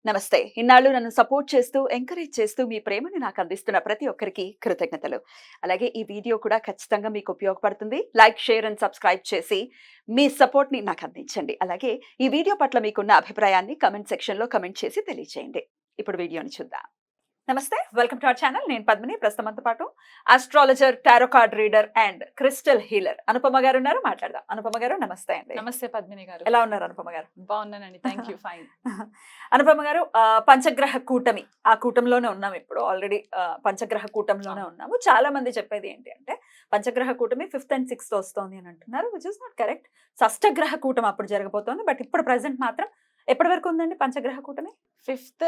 నమస్తే. ఇన్నాళ్ళు నన్ను సపోర్ట్ చేస్తూ, ఎంకరేజ్ చేస్తూ మీ ప్రేమని నాకు అందిస్తున్న ప్రతి ఒక్కరికి కృతజ్ఞతలు. అలాగే ఈ వీడియో కూడా ఖచ్చితంగా మీకు ఉపయోగపడుతుంది. లైక్, షేర్ అండ్ సబ్స్క్రైబ్ చేసి మీ సపోర్ట్‌ని నాకు అందించండి. అలాగే ఈ వీడియో పట్ల మీకున్న అభిప్రాయాన్ని కామెంట్ సెక్షన్‌లో కామెంట్ చేసి తెలియజేయండి. ఇప్పుడు వీడియోని చూద్దాం. నమస్తే, వెల్కమ్ టు అవర్ ఛానల్. నేను పద్మిని. ప్రస్తుతం మనతో పాటు astrologer, tarot card reader and crystal healer Anupama గారు ఉన్నారు. మాట్లాడదాం. అనుపమ గారు నమస్తే అండి. నమస్తే పద్మిని గారు. ఎలా ఉన్నారు అనుపమ గారు? బాగున్నానండి, థ్యాంక్ యూ. ఫైన్. అనుపమ గారు, పంచగ్రహ కూటమి, ఆ కూటంలోనే ఉన్నాం ఇప్పుడు. ఆల్రెడీ పంచగ్రహ కూటంలోనే ఉన్నాము. చాలా మంది చెప్పేది ఏంటి అంటే పంచగ్రహ కూటమి 5th and 6th వస్తోంది అని అంటున్నారు, విచ్ ఇస్ నాట్ కరెక్ట్. షష్టగ్రహ కూటమి అప్పుడు జరగబోతోంది. బట్ ఇప్పుడు ప్రెసెంట్ మాత్రం ఎప్పటి వరకు ఉందండి పంచగ్రహ కూటమి? 5th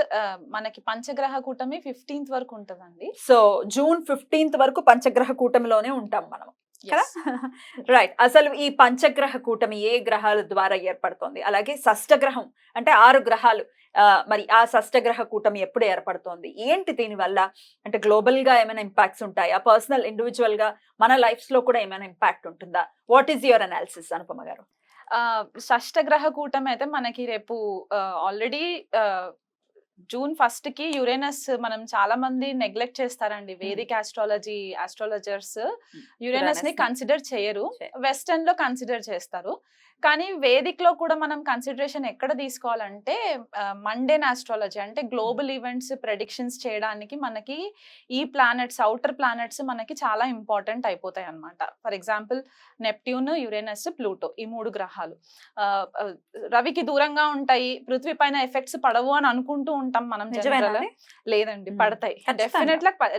మనకి పంచగ్రహ కూటమి 15th వరకు ఉంటదండి. సో జూన్ 15th వరకు పంచగ్రహ కూటమిలోనే ఉంటాం మనం. రైట్. అసలు ఈ పంచగ్రహ కూటమి ఏ గ్రహాల ద్వారా ఏర్పడుతోంది? అలాగే షష్టగ్రహం అంటే 6 గ్రహాలు, మరి ఆ షష్టగ్రహ కూటమి ఎప్పుడు ఏర్పడుతోంది? ఏంటి దీనివల్ల? అంటే గ్లోబల్ గా ఏమైనా ఇంపాక్ట్స్ ఉంటాయా? పర్సనల్ ఇండివిజువల్ గా మన లైఫ్స్ లో కూడా ఏమైనా ఇంపాక్ట్ ఉంటుందా? What is your analysis Anupama గారు? షష్టగ్రహ కూటమి అయితే మనకి రేపు ఆల్రెడీ జూన్ 1st కి యురేనస్, మనం చాలా మంది నెగ్లెక్ట్ చేస్తారండి. వేదిక్ ఆస్ట్రాలజర్స్ యురేనస్ ని కన్సిడర్ చేయరు, వెస్టర్న్ లో కన్సిడర్ చేస్తారు. కానీ వేదిక్ లో కూడా మనం కన్సిడరేషన్ ఎక్కడ తీసుకోవాలంటే మండేన్ ఆస్ట్రాలజీ, అంటే గ్లోబల్ ఈవెంట్స్ ప్రెడిక్షన్స్ చేయడానికి మనకి ఈ ప్లానెట్స్, అవుటర్ ప్లానెట్స్ మనకి చాలా ఇంపార్టెంట్ అయిపోతాయి అన్నమాట. For example Neptune, Uranus, Pluto, ఈ 3 గ్రహాలు రవికి దూరంగా ఉంటాయి, పృథ్వీ పైన ఎఫెక్ట్స్ పడవు అని అనుకుంటూ ఉంటాం మనం. లేదండి, పడతాయి.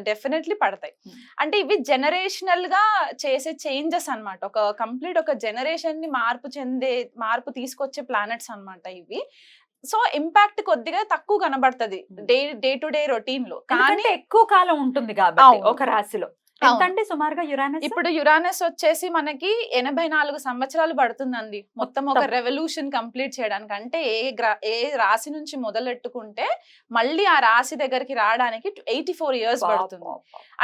డెఫినెట్లీ పడతాయి. అంటే ఇవి జనరేషనల్ గా చేసే చేంజెస్ అన్నమాట. ఒక కంప్లీట్ ఒక జనరేషన్ ని మార్పు తీసుకొచ్చే ప్లానెట్స్ అన్నమాట ఇవి. సో ఇంపాక్ట్ కొద్దిగా తక్కువ కనబడుతుంది డే టు డే రొటీన్ లో, కానీ ఎక్కువ కాలం ఉంటుంది కాబట్టి ఒక రాశిలో. ఎంతండి సుమారుగా యురానస్? ఇప్పుడు యురానస్ వచ్చేసి మనకి 84 సంవత్సరాలు పడుతుందండి మొత్తం ఒక రెవల్యూషన్ కంప్లీట్ చేయడానికి. అంటే ఏ రాశి నుంచి మొదలెట్టుకుంటే మళ్ళీ ఆ రాశి దగ్గరికి రావడానికి 84 years పడుతుంది.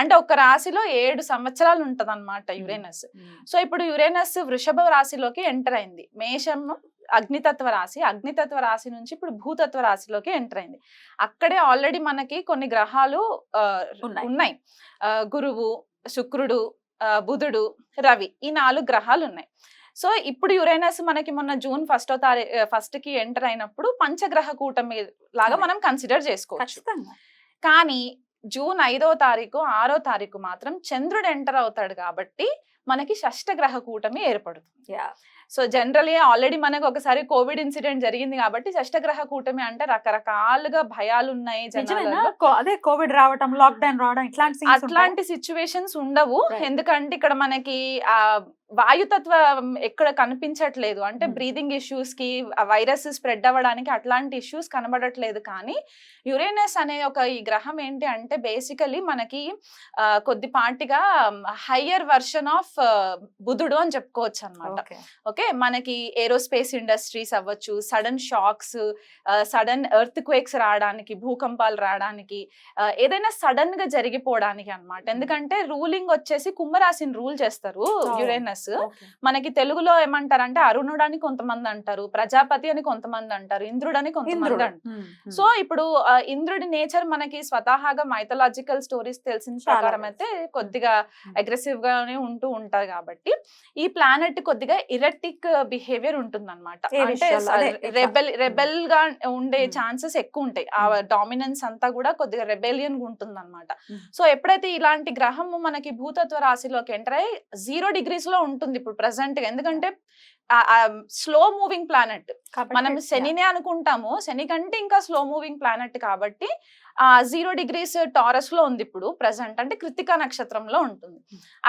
అంటే ఒక రాశిలో 7 సంవత్సరాలు ఉంటది అనమాట యురేనస్. సో ఇప్పుడు యురేనస్ వృషభ రాశిలోకి ఎంటర్ అయింది. మేషం అగ్నితత్వ రాశి నుంచి ఇప్పుడు భూతత్వ రాశిలోకి ఎంటర్ అయింది. అక్కడే ఆల్రెడీ మనకి కొన్ని గ్రహాలు ఉన్నాయి. గురువు, శుక్రుడు, బుధుడు, రవి, ఈ 4 గ్రహాలు ఉన్నాయి. సో ఇప్పుడు యురేనస్ మనకి మొన్న జూన్ 1st కి ఎంటర్ అయినప్పుడు పంచగ్రహ కూటమి లాగా మనం కన్సిడర్ చేసుకోవచ్చు. కానీ జూన్ 5వ తారీఖు 6వ తారీఖు మాత్రం చంద్రుడు ఎంటర్ అవుతాడు కాబట్టి మనకి షష్టగ్రహ కూటమి ఏర్పడుతుంది. సో జనరలీ ఆల్రెడీ మనకు ఒకసారి కోవిడ్ ఇన్సిడెంట్ జరిగింది కాబట్టి షష్టగ్రహ కూటమి అంటే రకరకాలుగా భయాలు ఉన్నాయి జనాలలో. అదే కోవిడ్ రావడం, లాక్డౌన్ రావడం, అట్లాంటి సిచ్యువేషన్స్ ఉండవు. ఎందుకంటే ఇక్కడ మనకి ఆ వాయుతత్వం ఎక్కడ కనిపించట్లేదు. అంటే బ్రీదింగ్ ఇష్యూస్ కి, వైరస్ స్ప్రెడ్ అవ్వడానికి అట్లాంటి ఇష్యూస్ కనబడట్లేదు. కానీ యురేనస్ అనే ఈ గ్రహం ఏంటి అంటే బేసికలీ మనకి కొద్దిపాటిగా హయ్యర్ వర్షన్ ఆఫ్ బుధుడు అని చెప్పుకోవచ్చు అనమాట. ఓకే, మనకి ఏరోస్పేస్ ఇండస్ట్రీస్ అవ్వచ్చు, sudden shocks, sudden earthquakes రావడానికి, భూకంపాలు రావడానికి, ఏదైనా సడన్ గా జరిగిపోవడానికి అన్నమాట. ఎందుకంటే రూలింగ్ వచ్చేసి కుంభరాశిని రూల్ చేస్తారు యురేనస్. మనకి తెలుగులో ఏమంటారంటే అరుణుడు అని కొంతమంది అంటారు, ప్రజాపతి అని కొంతమంది అంటారు, ఇంద్రుడు అని కొంతమంది అంటారు. సో ఇప్పుడు ఇంద్రుడి నేచర్ మనకి స్వతహాగా మైథలాజికల్ స్టోరీస్ తెలిసిన ప్రకారం అయితే కొద్దిగా అగ్రెసివ్ గానే ఉంటూ ఉంటారు. కాబట్టి ఈ ప్లానెట్ కొద్దిగా ఇరెటిక్ బిహేవియర్ ఉంటుంది అనమాట. అంటే రెబెల్ గా ఉండే ఛాన్సెస్ ఎక్కువ ఉంటాయి. ఆ డామినెన్స్ అంతా కూడా కొద్దిగా రెబెలియన్ గా ఉంటుంది అనమాట. సో ఎప్పుడైతే ఇలాంటి గ్రహము మనకి భూతత్వ రాశిలోకి ఎంటర్ అయ్యి 0 degrees లో ఉంటుంది ఇప్పుడు ప్రెసెంట్ గా. ఎందుకంటే స్లో మూవింగ్ ప్లానెట్, మనం శనినే అనుకుంటాము, శని కంటే ఇంకా స్లో మూవింగ్ ప్లానెట్ కాబట్టి 0 degrees టారస్ లో ఉంది ఇప్పుడు ప్రెసెంట్. అంటే కృతికా నక్షత్రంలో ఉంటుంది.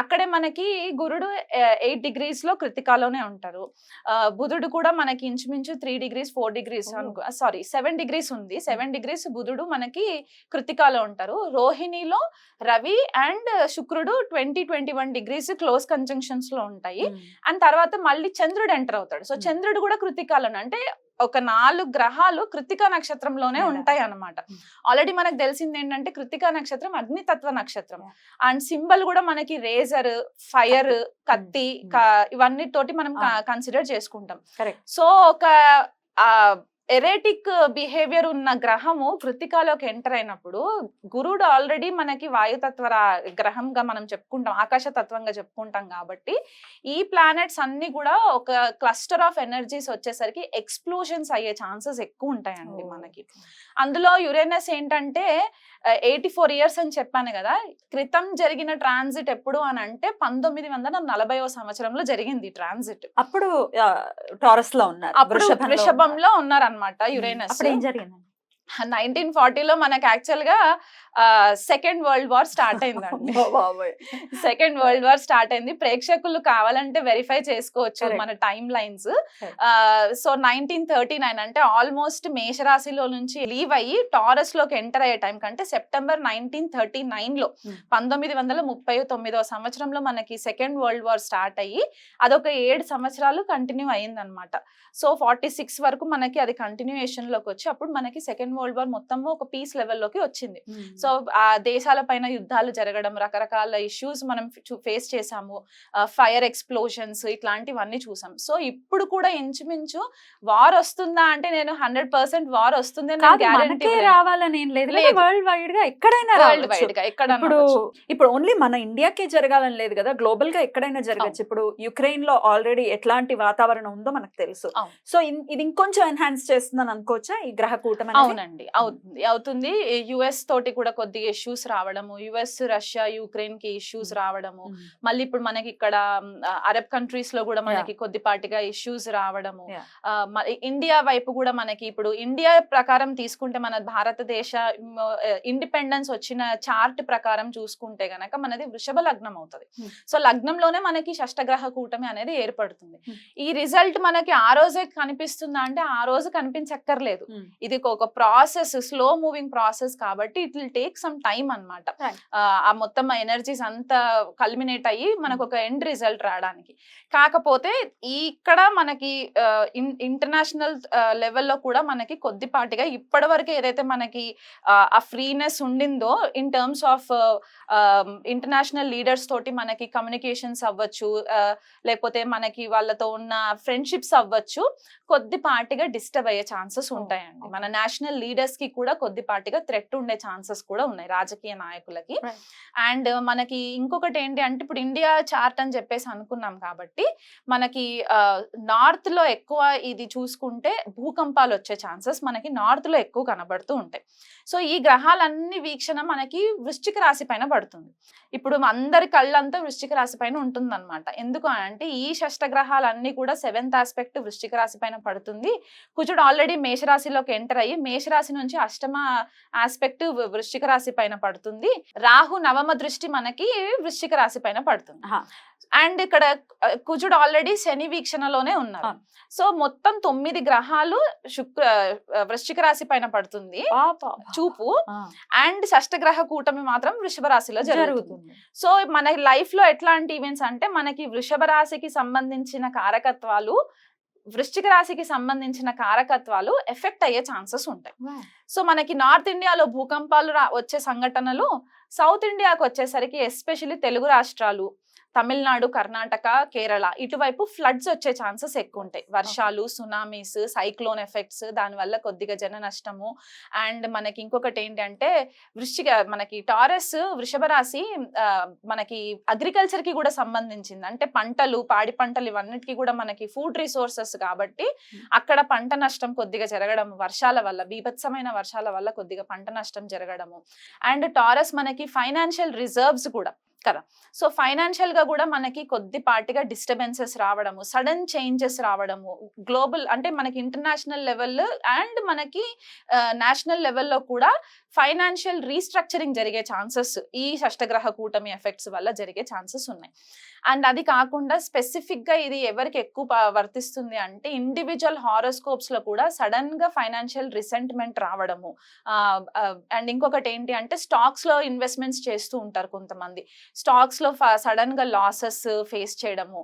అక్కడే మనకి గురుడు 8 degrees లో కృతికాలోనే ఉంటారు. బుధుడు కూడా మనకి ఇంచుమించు 3 degrees 4 degrees 7 degrees ఉంది. 7 degrees బుధుడు మనకి కృతికాలో ఉంటారు. రోహిణిలో రవి అండ్ శుక్రుడు 20-21 degrees క్లోజ్ కంజంక్షన్స్ లో ఉంటాయి. అండ్ తర్వాత మళ్ళీ చంద్రుడు ఎంటర్ అవుతాడు. సో చంద్రుడు కూడా కృతికాలోనే, అంటే ఒక 4 గ్రహాలు కృతికా నక్షత్రంలోనే ఉంటాయి అన్నమాట. ఆల్రెడీ మనకు తెలిసింది ఏంటంటే కృతికా నక్షత్రం అగ్నితత్వ నక్షత్రం. అండ్ సింబల్ కూడా మనకి రేజర్, ఫైర్, కత్తి, ఇవన్నీ తోటి మనం కన్సిడర్ చేసుకుంటాం. సో ఒక ఎరేటిక్ బిహేవియర్ ఉన్న గ్రహము కృత్తికాలోకి ఎంటర్ అయినప్పుడు గురుడు ఆల్రెడీ మనకి వాయుతత్వ గ్రహంగా మనం చెప్పుకుంటాం, ఆకాశ తత్వంగా చెప్పుకుంటాం కాబట్టి ఈ ప్లానెట్స్ అన్ని కూడా ఒక క్లస్టర్ ఆఫ్ ఎనర్జీస్ వచ్చేసరికి ఎక్స్ప్లోజన్స్ అయ్యే ఛాన్సెస్ ఎక్కువ ఉంటాయండి మనకి. అందులో యురేనస్ ఏంటంటే 84 years అని చెప్పాను కదా, క్రితం జరిగిన ట్రాన్సిట్ ఎప్పుడు అని అంటే 1940వ సంవత్సరంలో జరిగింది ట్రాన్సిట్. అప్పుడు టారస్ లో ఉన్నారు, అప్పుడు వృషభంలో ఉన్నారనమాట యురేనస్. అప్పుడు ఏం జరిగింది? 1940లో మనకి యాక్చువల్ గా సెకండ్ వరల్డ్ వార్ స్టార్ట్ అయిందండి. సెకండ్ వరల్డ్ వార్ స్టార్ట్ అయింది. ప్రేక్షకులు కావాలంటే వెరిఫై చేసుకోవచ్చు మన టైమ్ లైన్స్. సో 1939 అంటే ఆల్మోస్ట్ మేషరాశిలో నుంచి లీవ్ అయ్యి టారస్ లోకి ఎంటర్ అయ్యే టైం కంటే సెప్టెంబర్ 1939లో 1939వ సంవత్సరంలో మనకి సెకండ్ వరల్డ్ వార్ స్టార్ట్ అయ్యి అదొక 7 సంవత్సరాలు కంటిన్యూ అయ్యింది అనమాట. సో 46 వరకు మనకి అది కంటిన్యూయేషన్ లోకి వచ్చి అప్పుడు మనకి సెకండ్ వరల్డ్ వార్ మొత్తము ఒక పీస్ లెవెల్లోకి వచ్చింది. సో ఆ దేశాల పైన యుద్ధాలు జరగడం, రకరకాల ఇష్యూస్ మనం ఫేస్ చేసాము, ఫైర్ ఎక్స్ప్లోషన్స్ ఇట్లాంటివన్నీ చూసాం. సో ఇప్పుడు కూడా ఇంచుమించు వార్ వస్తుందా అంటే నేను 100% వార్ వస్తుంది రావాలని ఏం లేదు, వరల్డ్ వైడ్ గా ఎక్కడైనా వరల్డ్ వైడ్ గా ఎక్కడ. ఇప్పుడు ఓన్లీ మన ఇండియాకే జరగాలని లేదు కదా, గ్లోబల్ గా ఎక్కడైనా జరగచ్చు. ఇప్పుడు యుక్రెయిన్ లో ఆల్రెడీ ఎట్లాంటి వాతావరణం ఉందో మనకు తెలుసు. సో ఇది ఇంకొంచెం ఎన్హాన్స్ చేస్తుందని అనుకోవచ్చా ఈ గ్రహ కూటమి? అవునండి, అవుతుంది. యుఎస్ తోటి కూడా కొద్దిగా ఇష్యూస్ రావడము, యుఎస్ రష్యా యుక్రెయిన్ కి ఇష్యూస్ రావడము, మళ్ళీ ఇప్పుడు మనకి ఇక్కడ అరబ్ కంట్రీస్ లో కూడా మనకి కొద్దిపాటిగా ఇష్యూస్ రావడము, ఇండియా వైపు కూడా మనకి ఇప్పుడు ఇండియా ప్రకారం తీసుకుంటే మన భారతదేశ ఇండిపెండెన్స్ వచ్చిన చార్ట్ ప్రకారం చూసుకుంటే గనక మనది వృషభ లగ్నం అవుతుంది. సో లగ్నంలోనే మనకి షష్టగ్రహ కూటమి అనేది ఏర్పడుతుంది. ఈ రిజల్ట్ మనకి ఆ రోజే కనిపిస్తుందా అంటే ఆ రోజు కనిపించక్కర్లేదు. ఇది ఒక ప్రాసెస్, స్లో మూవింగ్ ప్రాసెస్ కాబట్టి it will take some time అన్నమాట. ఆ మొత్తం ఎనర్జీస్ అంతా కల్మినేట్ అయ్యి మనకు ఒక ఎండ్ రిజల్ట్ రావడానికి. కాకపోతే ఇక్కడ మనకి ఇంటర్నేషనల్ లెవెల్లో కూడా మనకి కొద్దిపాటిగా ఇప్పటి వరకు ఏదైతే మనకి ఆ ఫ్రీనెస్ ఉండిందో in terms of international leaders తోటి మనకి కమ్యూనికేషన్స్ అవ్వచ్చు, లేకపోతే మనకి వాళ్ళతో ఉన్న ఫ్రెండ్షిప్స్ అవ్వచ్చు, కొద్దిపాటిగా డిస్టర్బ్ అయ్యే ఛాన్సెస్ ఉంటాయండి. మన నేషనల్ లీడర్స్ కి కూడా కొద్దిపాటిగా థ్రెట్ ఉండే ఛాన్సెస్ కూడా ఉన్నాయి రాజకీయ నాయకులకి. అండ్ మనకి ఇంకొకటి ఏంటి అంటే ఇప్పుడు ఇండియా చార్ట్ అని చెప్పేసి అనుకున్నాం కాబట్టి మనకి నార్త్ లో ఎక్కువ ఇది చూసుకుంటే భూకంపాలు వచ్చే ఛాన్సెస్ మనకి నార్త్ లో ఎక్కువ కనబడుతూ ఉంటాయి. సో ఈ గ్రహాలన్నీ వీక్షణ మనకి వృశ్చిక రాశి పైన పడుతుంది. ఇప్పుడు అందరి కళ్ళంతా వృశ్చిక రాశి పైన ఉంటుంది అనమాట. ఎందుకు అంటే ఈ షష్టగ్రహాలన్నీ కూడా 7th ఆస్పెక్ట్ వృశ్చిక రాశి పైన పడుతుంది. కుజుడు ఆల్రెడీ మేషరాశిలోకి ఎంటర్ అయ్యి మేషరాశి నుంచి 8వ ఆస్పెక్ట్ వృశ్చిక రాశి పైన పడుతుంది. రాహు 9వ దృష్టి మనకి వృశ్చిక రాశి పైన పడుతుంది. అండ్ ఇక్కడ కుజుడు ఆల్రెడీ శని వీక్షణలోనే ఉన్నారు. సో మొత్తం 9 గ్రహాలు వృశ్చిక రాశి పైన పడుతుంది చూపు. అండ్ షష్టగ్రహ కూటమి మాత్రం వృషభ రాశిలో జరుగుతుంది. సో మన లైఫ్ లో ఎట్లాంటి ఈవెంట్స్ అంటే మనకి వృషభ రాశికి సంబంధించిన కారకత్వాలు, వృశ్చిక రాశికి సంబంధించిన కారకత్వాలు ఎఫెక్ట్ అయ్యే ఛాన్సెస్ ఉంటాయి. సో మనకి నార్త్ ఇండియాలో భూకంపాలు వచ్చే సంఘటనలు, సౌత్ ఇండియాకి వచ్చేసరికి ఎస్పెషల్లీ తెలుగు రాష్ట్రాలు, తమిళనాడు, కర్ణాటక, కేరళ ఇటువైపు ఫ్లడ్స్ వచ్చే ఛాన్సెస్ ఎక్కువ ఉంటాయి. వర్షాలు, సునామీస్, సైక్లోన్ ఎఫెక్ట్స్, దానివల్ల కొద్దిగా జన నష్టము. అండ్ మనకి ఇంకొకటి ఏంటంటే మనకి టారస్ వృషభ రాశి మనకి అగ్రికల్చర్ కి కూడా సంబంధించింది. అంటే పంటలు, పాడి పంటలు ఇవన్నిటికీ కూడా మనకి ఫుడ్ రిసోర్సెస్ కాబట్టి అక్కడ పంట నష్టం కొద్దిగా జరగడం, వర్షాల వల్ల, బీభత్సమైన వర్షాల వల్ల కొద్దిగా పంట నష్టం జరగడము. అండ్ టారస్ మనకి ఫైనాన్షియల్ రిజర్వ్స్ కూడా కదా. సో ఫైనాన్షియల్ గా కూడా మనకి కొద్దిపాటిగా డిస్టర్బెన్సెస్ రావడము, సడన్ చేంజెస్ రావడము, గ్లోబల్ అంటే మనకి ఇంటర్నేషనల్ లెవెల్ అండ్ మనకి నేషనల్ లెవెల్లో కూడా ఫైనాన్షియల్ రీస్ట్రక్చరింగ్ జరిగే ఛాన్సెస్ ఈ షష్టగ్రహ కూటమి ఎఫెక్ట్స్ వల్ల జరిగే ఛాన్సెస్ ఉన్నాయి. అండ్ అది కాకుండా స్పెసిఫిక్ గా ఇది ఎవరికి ఎక్కువ వర్తిస్తుంది అంటే ఇండివిజువల్ హారోస్కోప్స్ లో కూడా సడన్ గా ఫైనాన్షియల్ రిసెంట్మెంట్ రావడము. అండ్ ఇంకొకటి ఏంటి అంటే స్టాక్స్ లో ఇన్వెస్ట్మెంట్స్ చేస్తూ ఉంటారు కొంతమంది. స్టాక్స్ లో సడన్ గా లాసెస్ ఫేస్ చేయడము,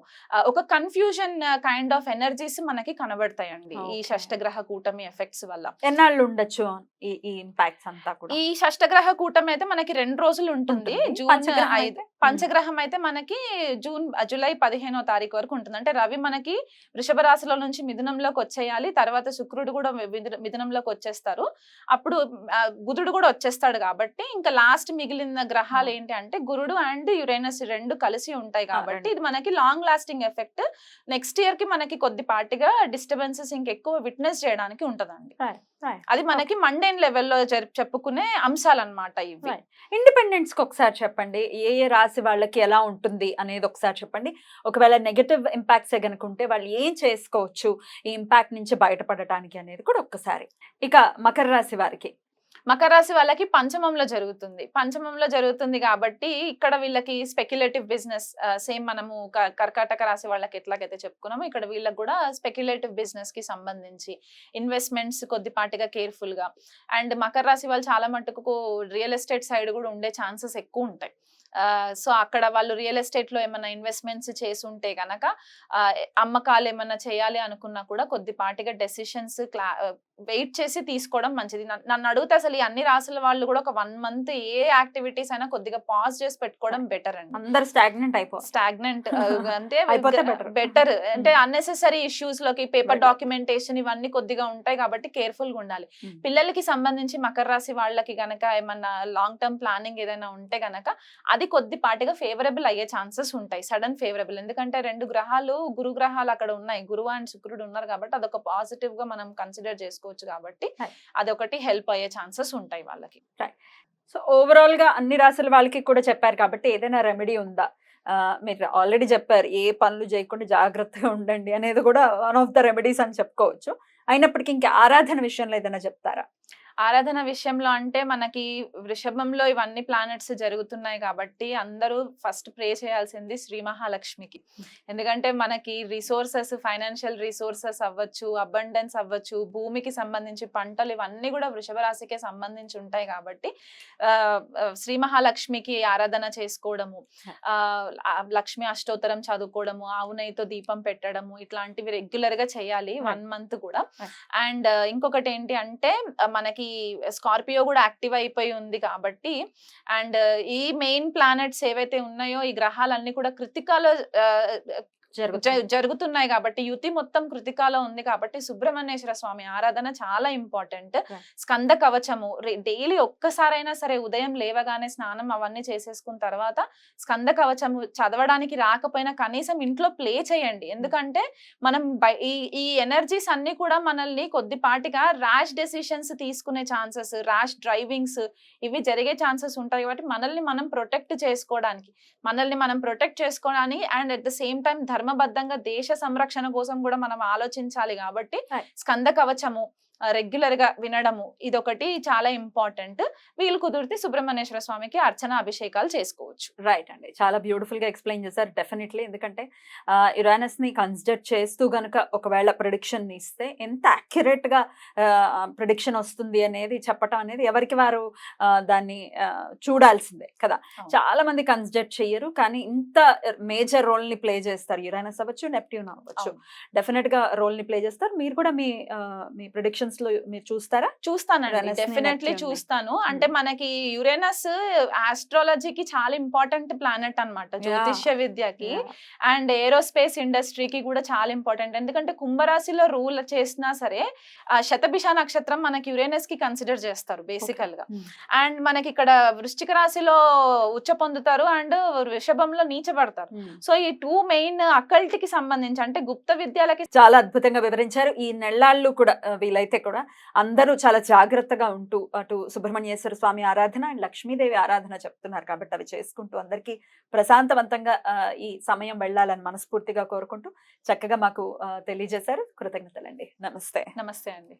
ఒక కన్ఫ్యూజన్ కైండ్ ఆఫ్ ఎనర్జీస్ మనకి కనబడతాయండి ఈ Okay. షష్టగ్రహ కూటమి ఎఫెక్ట్స్ వల్ల. ఎన్నాళ్ళు ఉండొచ్చు ఈ ఇంపాక్ట్స్ అంతా కూడా? ఈ షష్టగ్రహ కూటమి అయితే మనకి 2 రోజులు ఉంటుంది. ఉంటుంది. జూన్ పంచగ్రహం 5. అయితే? పంచగ్రహం అయితే మనకి జూలై 15వ తారీఖు వరకు ఉంటుంది. అంటే రవి మనకి వృషభ రాశిలో నుంచి మిథునంలోకి వచ్చేయాలి. తర్వాత శుక్రుడు కూడా మిథునంలోకి వచ్చేస్తారు. అప్పుడు బుధుడు కూడా వచ్చేస్తాడు కాబట్టి ఇంకా లాస్ట్ మిగిలిన గ్రహాలు ఏంటి అంటే గురుడు అండ్ యురేనస్ 2 కలిసి ఉంటాయి కాబట్టి ఇది మనకి long lasting effect. Next year కి మనకి కొద్దిపాటిగా డిస్టర్బెన్సెస్ ఇంకెక్కువ విట్నెస్ చేయడానికి ఉంటదండి. అది మనకి మండేన్ లెవెల్లో చెప్పుకునే అంశాలు అన్నమాట ఇవి. ఇండిపెండెన్స్ కి ఒకసారి చెప్పండి, ఏ రాశి వాళ్ళకి ఎలా ఉంటుంది అనేది ఒకసారి చెప్పండి. ఒకవేళ నెగటివ్ ఇంపాక్ట్స్ గనుక ఉంటే వాళ్ళు ఏం చేసుకోవచ్చు ఈ ఇంపాక్ట్ నుంచి బయటపడటానికి అనేది కూడా ఒక్కసారి. ఇక మకర రాశి వారికి మకర రాశి వాళ్ళకి పంచమంలో జరుగుతుంది కాబట్టి ఇక్కడ వీళ్ళకి స్పెక్యులేటివ్ బిజినెస్ సేమ్ మనము కర్కాటక రాశి వాళ్ళకి ఎట్లాగైతే చెప్పుకున్నామో ఇక్కడ వీళ్ళకి కూడా స్పెక్యులేటివ్ బిజినెస్ కి సంబంధించి ఇన్వెస్ట్మెంట్స్ కొద్దిపాటిగా కేర్ఫుల్ గా, అండ్ మకర రాశి వాళ్ళు చాలా మటుకు రియల్ ఎస్టేట్ సైడ్ కూడా ఉండే ఛాన్సెస్ ఎక్కువ ఉంటాయి. సో అక్కడ వాళ్ళు రియల్ ఎస్టేట్ లో ఏమైనా ఇన్వెస్ట్మెంట్స్ చేసి ఉంటే గనక అమ్మకాలు ఏమైనా చేయాలి అనుకున్నా కూడా కొద్దిపాటిగా డెసిషన్స్ వెయిట్ చేసి తీసుకోవడం మంచిది. నన్ను అడిగితే అసలు ఈ అన్ని రాసుల వాళ్ళు కూడా ఒక 1 month ఏ యాక్టివిటీస్ అయినా కొద్దిగా పాజ్ చేసి పెట్టుకోవడం బెటర్ అండి. అందరు స్టాగ్నెంట్ అంటే అయిపోతే బెటర్. అంటే అన్నెసెసరీ ఇష్యూస్ లోకి పేపర్ డాక్యుమెంటేషన్ ఇవన్నీ కొద్దిగా ఉంటాయి కాబట్టి కేర్ఫుల్ గా ఉండాలి. పిల్లలకి సంబంధించి మకర రాశి వాళ్ళకి గనక ఏమన్నా లాంగ్ టర్మ్ ప్లానింగ్ ఏదైనా ఉంటే గనక అది కొద్దిపాటిగా ఫేవరబుల్ అయ్యే ఛాన్సెస్ ఉంటాయి. సడన్ ఫేవరబుల్, ఎందుకంటే 2 గ్రహాలు గురు గ్రహాలు అక్కడ ఉన్నాయి, గురువు అండ్ శుక్రుడు ఉన్నారు కాబట్టి అదొక పాజిటివ్ గా మనం కన్సిడర్ చేసుకోవచ్చు కాబట్టి అదొకటి హెల్ప్ అయ్యే ఛాన్సెస్ ఉంటాయి వాళ్ళకి. సో ఓవరాల్ గా అన్ని రాసుల వాళ్ళకి కూడా చెప్పారు కాబట్టి ఏదైనా రెమెడీ ఉందా? మీరు ఆల్రెడీ చెప్పారు ఏ పనులు చేయకుండా జాగ్రత్తగా ఉండండి అనేది కూడా వన్ ఆఫ్ ద రెమెడీస్ అని చెప్పుకోవచ్చు. అయినప్పటికీ ఇంకా ఆరాధన విషయంలో ఏదైనా చెప్తారా? ఆరాధన విషయంలో అంటే మనకి వృషభంలో ఇవన్నీ ప్లానెట్స్ జరుగుతున్నాయి కాబట్టి అందరూ ఫస్ట్ ప్రే చేయాల్సింది శ్రీ మహాలక్ష్మికి. ఎందుకంటే మనకి రిసోర్సెస్, ఫైనాన్షియల్ రిసోర్సెస్ అవ్వచ్చు, అబండెన్స్ అవ్వచ్చు, భూమికి సంబంధించి పంటలు ఇవన్నీ కూడా వృషభ రాశికే సంబంధించి ఉంటాయి కాబట్టి శ్రీ మహాలక్ష్మికి ఆరాధన చేసుకోవడము, లక్ష్మి అష్టోత్తరం చదువుకోవడము, ఆవు నెయ్యితో దీపం పెట్టడము ఇట్లాంటివి రెగ్యులర్ గా చేయాలి 1 month కూడా. అండ్ ఇంకొకటి ఏంటి అంటే మనకి స్కార్పియో కూడా యాక్టివ్ అయిపోయి ఉంది కాబట్టి అండ్ ఈ మెయిన్ ప్లానెట్స్ ఏవైతే ఉన్నాయో ఈ గ్రహాలన్నీ కూడా కృతికాలో జరుగుతున్నాయి కాబట్టి యుతి మొత్తం కృతికాలో ఉంది కాబట్టి సుబ్రహ్మణ్యేశ్వర స్వామి ఆరాధన చాలా ఇంపార్టెంట్. స్కంద కవచము డైలీ ఒక్కసారైనా సరే ఉదయం లేవగానే స్నానం అవన్నీ చేసేసుకున్న తర్వాత స్కంద కవచము చదవడానికి రాకపోయినా కనీసం ఇంట్లో ప్లే చేయండి. ఎందుకంటే మనం ఈ ఎనర్జీస్ అన్ని కూడా మనల్ని కొద్దిపాటిగా ర్యాష్ డెసిషన్స్ తీసుకునే ఛాన్సెస్, ర్యాష్ డ్రైవింగ్స్ ఇవి జరిగే ఛాన్సెస్ ఉంటాయి కాబట్టి మనల్ని మనం ప్రొటెక్ట్ చేసుకోవడానికి and at the same time ధర్మబద్ధంగా దేశ సంరక్షణ కోసం కూడా మనం ఆలోచించాలి కాబట్టి స్కంద కవచము రెగ్యులర్ గా వినడము ఇదొకటి చాలా ఇంపార్టెంట్. వీలు కుదిరితే సుబ్రహ్మణ్యేశ్వర స్వామికి అర్చన అభిషేకాలు చేసుకోవచ్చు. రైట్ అండి, చాలా బ్యూటిఫుల్ గా ఎక్స్ప్లెయిన్ చేశారు. డెఫినెట్లీ, ఎందుకంటే యురేనస్ ని కన్సిడర్ చేస్తూ గనుక ఒకవేళ ప్రిడిక్షన్ ఇస్తే ఎంత అక్యురేట్ గా ప్రిడిక్షన్ వస్తుంది అనేది చెప్పటం అనేది ఎవరికి వారు దాన్ని చూడాల్సిందే కదా. చాలా మంది కన్సిడర్ చెయ్యరు కానీ ఇంత మేజర్ రోల్ ని ప్లే చేస్తారు. యురేనస్ అవ్వచ్చు, నెప్ట్యూన్ అవ్వచ్చు, డెఫినెట్ గా రోల్ ని ప్లే చేస్తారు. మీరు కూడా మీ ప్రిడిక్షన్ లో మీరు చూస్తారా? చూస్తానండి, డెఫినెట్లీ చూస్తాను. అంటే మనకి యురేనస్ ఆస్ట్రాలజీకి చాలా ఇంపార్టెంట్ ప్లానెట్ అన్నమాట, జ్యోతిష్య విద్యకి అండ్ ఏరోస్పేస్ ఇండస్ట్రీకి కూడా చాలా ఇంపార్టెంట్. ఎందుకంటే కుంభరాశిలో రూల్ చేసినా సరే శతభిష నక్షత్రం మనకి యురేనస్ కి కన్సిడర్ చేస్తారు బేసికల్ గా. అండ్ మనకి ఇక్కడ వృశ్చిక రాశిలో ఉచ్చ పొందుతారు అండ్ వృషభంలో నీచబడతారు. సో ఈ 2 మెయిన్ అకల్ట్ కి సంబంధించి అంటే గుప్త విద్యలకి చాలా అద్భుతంగా వివరించారు. ఈ నెల్లాళ్ళు కూడా వీలైతే కూడా అందరూ చాలా జాగ్రత్తగా ఉంటూ అటు సుబ్రహ్మణ్యేశ్వర స్వామి ఆరాధన అండ్ లక్ష్మీదేవి ఆరాధన చెప్తున్నారు కాబట్టి అవి చేసుకుంటూ అందరికీ ప్రశాంతవంతంగా ఈ సమయం వెళ్ళాలని మనస్ఫూర్తిగా కోరుకుంటూ చక్కగా మాకు తెలియజేశారు. కృతజ్ఞతలండి. నమస్తే. నమస్తే అండి.